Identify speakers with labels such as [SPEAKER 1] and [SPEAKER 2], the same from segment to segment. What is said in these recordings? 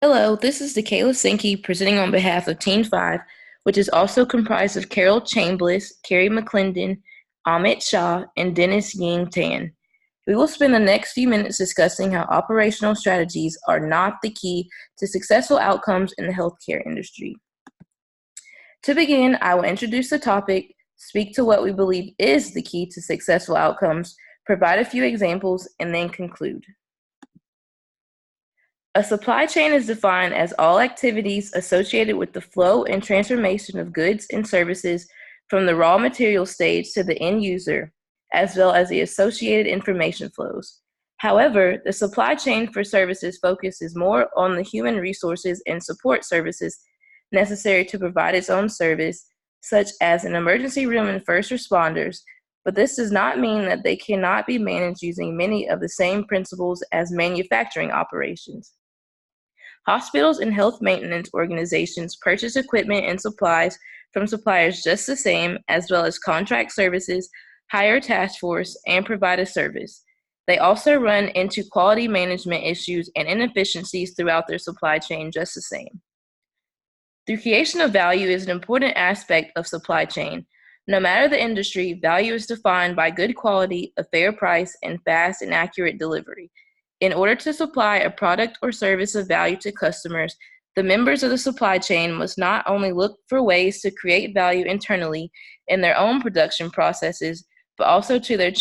[SPEAKER 1] Hello, this is Dakayla Sinke presenting on behalf of Team 5, which is also comprised of Carol Chambliss, Carrie McClendon, Amit Shah, and Dennis Ying Tan. We will spend the next few minutes discussing how operational strategies are not the key to successful outcomes in the healthcare industry. To begin, I will introduce the topic, speak to what we believe is the key to successful outcomes, provide a few examples, and then conclude. A supply chain is defined as all activities associated with the flow and transformation of goods and services from the raw material stage to the end user, as well as the associated information flows. However, the supply chain for services focuses more on the human resources and support services necessary to provide its own service, such as an emergency room and first responders, but this does not mean that they cannot be managed using many of the same principles as manufacturing operations. Hospitals and health maintenance organizations purchase equipment and supplies from suppliers just the same, as well as contract services, hire a task force, and provide a service. They also run into quality management issues and inefficiencies throughout their supply chain just the same. The creation of value is an important aspect of supply chain. No matter the industry, value is defined by good quality, a fair price, and fast and accurate delivery. In order to supply a product or service of value to customers, the members of the supply chain must not only look for ways to create value internally in their own production processes, but also to their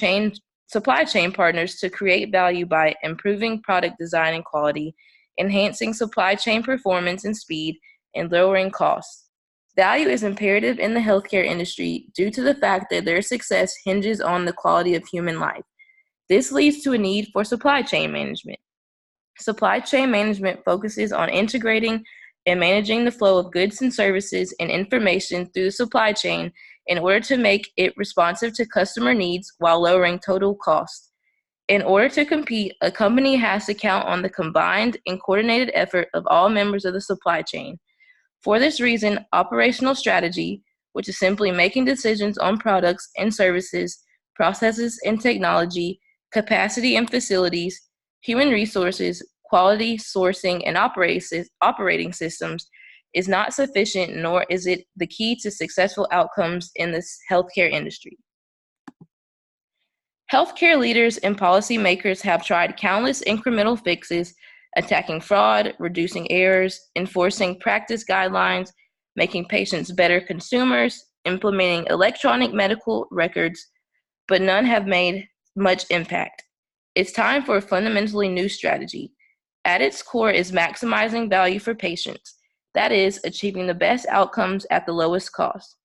[SPEAKER 1] supply chain partners to create value by improving product design and quality, enhancing supply chain performance and speed, and lowering costs. Value is imperative in the healthcare industry due to the fact that their success hinges on the quality of human life. This leads to a need for supply chain management. Supply chain management focuses on integrating and managing the flow of goods and services and information through the supply chain in order to make it responsive to customer needs while lowering total costs. In order to compete, a company has to count on the combined and coordinated effort of all members of the supply chain. For this reason, operational strategy, which is simply making decisions on products and services, processes and technology, capacity and facilities, human resources, quality, sourcing, and operating systems, is not sufficient, nor is it the key to successful outcomes in this healthcare industry. Healthcare leaders and policymakers have tried countless incremental fixes, attacking fraud, reducing errors, enforcing practice guidelines, making patients better consumers, implementing electronic medical records, but none have made much impact. It's time for a fundamentally new strategy. At its core is maximizing value for patients, that is, achieving the best outcomes at the lowest cost.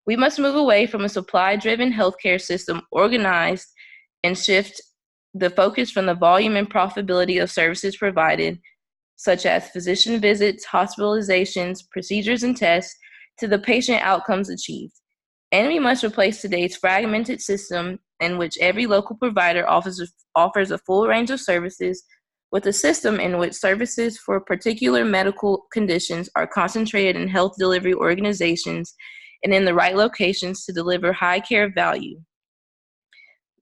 [SPEAKER 1] We must move away from a supply-driven healthcare system organized and shift the focus from the volume and profitability of services provided, such as physician visits, hospitalizations, procedures, and tests, to the patient outcomes achieved. And we must replace today's fragmented system in which every local provider offers a full range of services with a system in which services for particular medical conditions are concentrated in health delivery organizations and in the right locations to deliver high care value.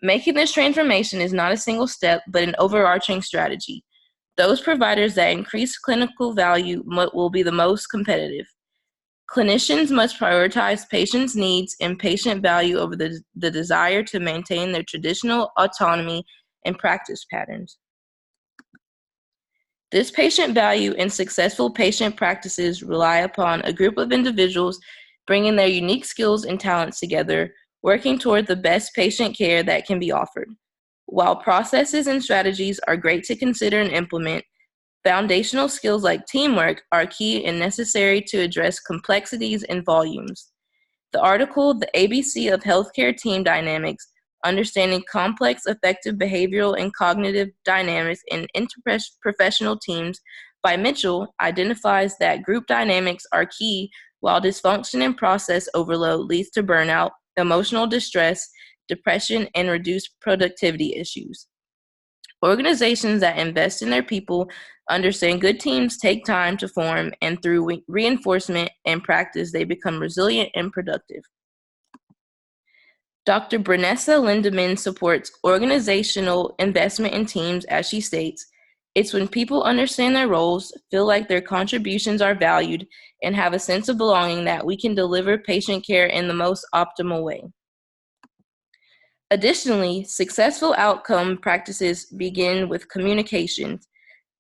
[SPEAKER 1] Making this transformation is not a single step, but an overarching strategy. Those providers that increase clinical value will be the most competitive. Clinicians must prioritize patients' needs and patient value over the desire to maintain their traditional autonomy and practice patterns. This patient value and successful patient practices rely upon a group of individuals bringing their unique skills and talents together, working toward the best patient care that can be offered. While processes and strategies are great to consider and implement, foundational skills like teamwork are key and necessary to address complexities and volumes. The article, The ABC of Healthcare Team Dynamics, Understanding Complex Affective Behavioral and Cognitive Dynamics in Interprofessional Teams by Mitchell, identifies that group dynamics are key, while dysfunction and process overload leads to burnout, emotional distress, depression, and reduced productivity issues. Organizations that invest in their people understand good teams take time to form, and through reinforcement and practice, they become resilient and productive. Dr. Brunessa Lindemann supports organizational investment in teams as she states, It's when people understand their roles, feel like their contributions are valued, and have a sense of belonging that we can deliver patient care in the most optimal way. Additionally, successful outcome practices begin with communication.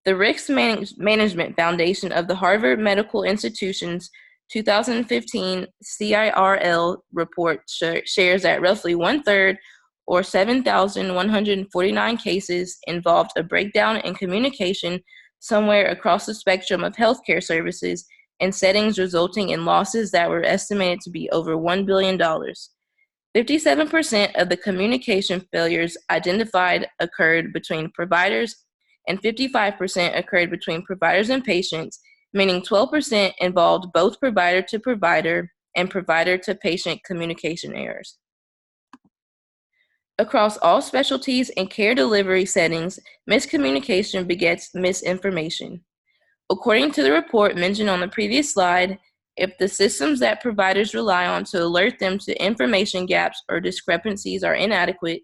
[SPEAKER 1] The Risk Management Foundation of the Harvard Medical Institution's 2015 CIRL report shares that roughly one-third, or 7,149 cases, involved a breakdown in communication somewhere across the spectrum of healthcare services in settings, resulting in losses that were estimated to be over $1 billion. 57% of the communication failures identified occurred between providers, and 55% occurred between providers and patients, meaning 12% involved both provider to provider and provider to patient communication errors. Across all specialties and care delivery settings, miscommunication begets misinformation. According to the report mentioned on the previous slide, if the systems that providers rely on to alert them to information gaps or discrepancies are inadequate,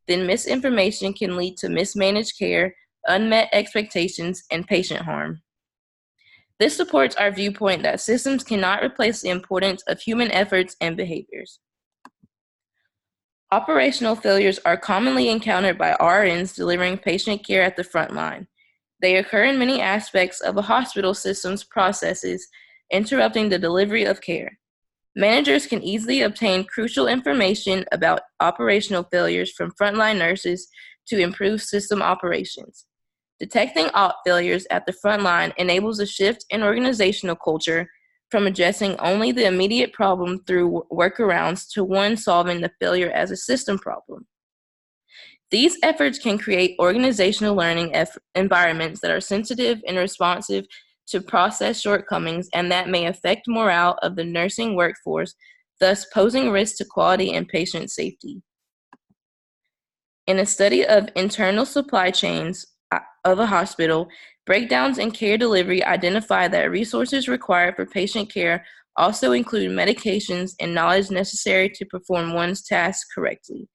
[SPEAKER 1] then misinformation can lead to mismanaged care, unmet expectations, and patient harm. This supports our viewpoint that systems cannot replace the importance of human efforts and behaviors. Operational failures are commonly encountered by RNs delivering patient care at the front line. They occur in many aspects of a hospital system's processes, interrupting the delivery of care. Managers can easily obtain crucial information about operational failures from frontline nurses to improve system operations. Detecting op failures at the front line enables a shift in organizational culture from addressing only the immediate problem through workarounds to one solving the failure as a system problem. These efforts can create organizational learning environments that are sensitive and responsive to process shortcomings and that may affect morale of the nursing workforce, thus posing risk to quality and patient safety. In a study of internal supply chains of a hospital, breakdowns in care delivery identify that resources required for patient care also include medications and knowledge necessary to perform one's tasks correctly.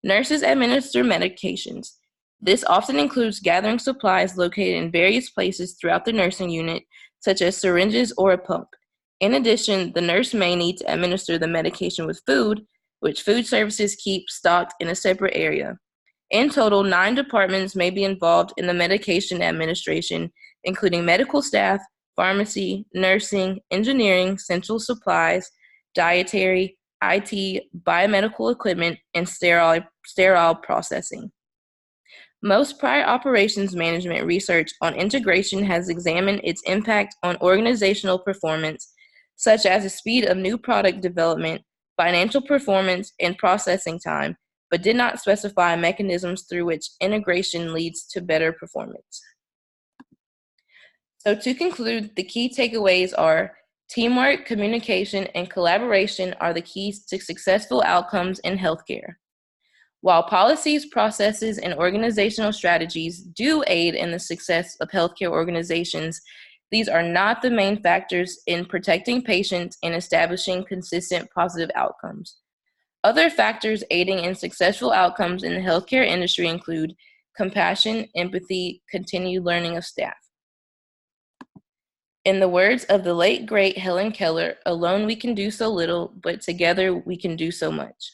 [SPEAKER 1] Nurses administer medications. This often includes gathering supplies located in various places throughout the nursing unit, such as syringes or a pump. In addition, the nurse may need to administer the medication with food, which food services keep stocked in a separate area. In total, 9 departments may be involved in the medication administration, including medical staff, pharmacy, nursing, engineering, central supplies, dietary, IT, biomedical equipment, and sterile processing. Most prior operations management research on integration has examined its impact on organizational performance, such as the speed of new product development, financial performance, and processing time, but did not specify mechanisms through which integration leads to better performance. So to conclude, the key takeaways are teamwork, communication, and collaboration are the keys to successful outcomes in healthcare. While policies, processes, and organizational strategies do aid in the success of healthcare organizations, these are not the main factors in protecting patients and establishing consistent positive outcomes. Other factors aiding in successful outcomes in the healthcare industry include compassion, empathy, continued learning of staff. In the words of the late, great Helen Keller, alone we can do so little, but together we can do so much.